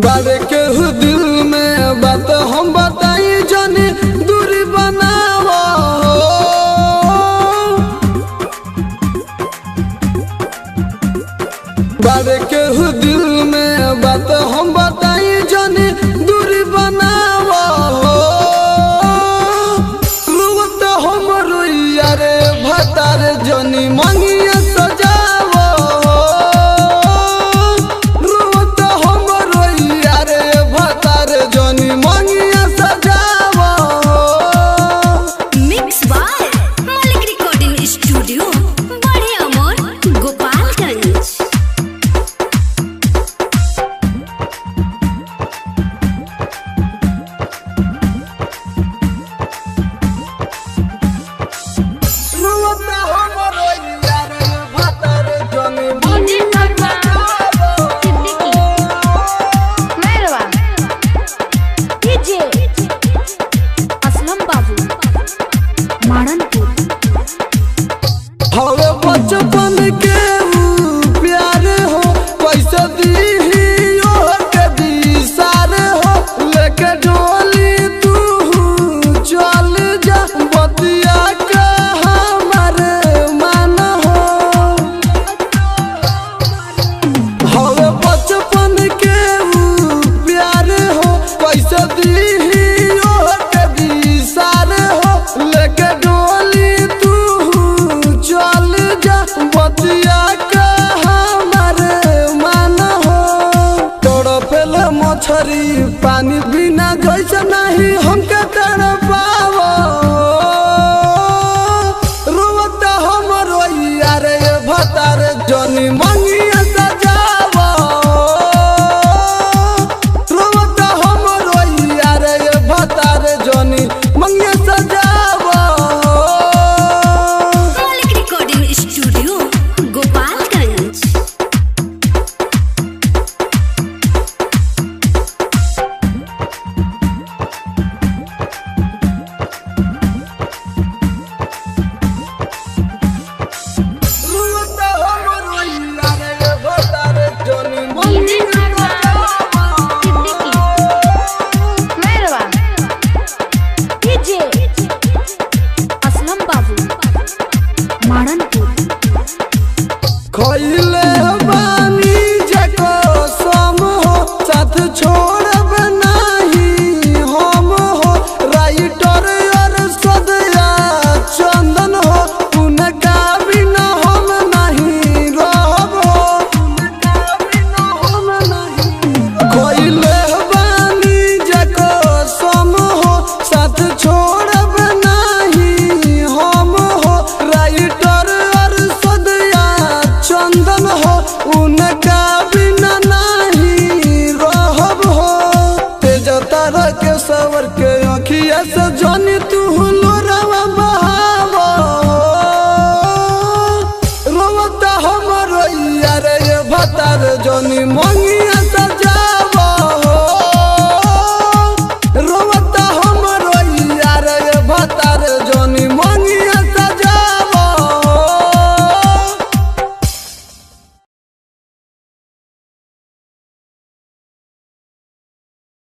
बारे के दिल में बात हम बताई जाने दूरी बनावा बारे के दिल में बात हम बताई जाने दूरी बनावा रुवत हम रोइया रे भतार जनी मंगिया सजावा रुवत हम रोइया रे भतार जनी मंगिया सजावा। मिक्स बाय मालिक रिकॉर्डिंग स्टूडियो बड़े अमर गोपालगंज। बचपन के प्यार हो पैसा दी के दिशार हो लेके डोली तू चल जा बतिया का हमारे मान हो बचपन के प्यार हो पैसा दी के दिशार हो लेके डोली तू चल बतिया का हमारे मान हो तड़पेल मछरी पानी बिना जैसे नहीं हमके तड़पावो रोवत हम रोइया रे भतार जनी मंगिया सजावो रोवत हम रोइया रे भतार जनी मंगिया सजावो। मालिक रिकॉर्डिंग स्टूडियो गोपालगंज। खइले बानी जको सम हो साथ छोड़ब नहीं हम हो राइटर और सदया चंदन हो उनका बिना हम नहीं रहब हो खइले बानी जको सम हो साथ छोड़ब नहीं हम हो राइटर और सदया चंदन हो उनका बिना नहीं रहब हो तेज तारा के सवर के आँखिया से जानी तू लोरावा बहावा रोवत हम रोइया रे भतार जनी मंगिया सजावा रोवत हम रोइया रे भतार जनी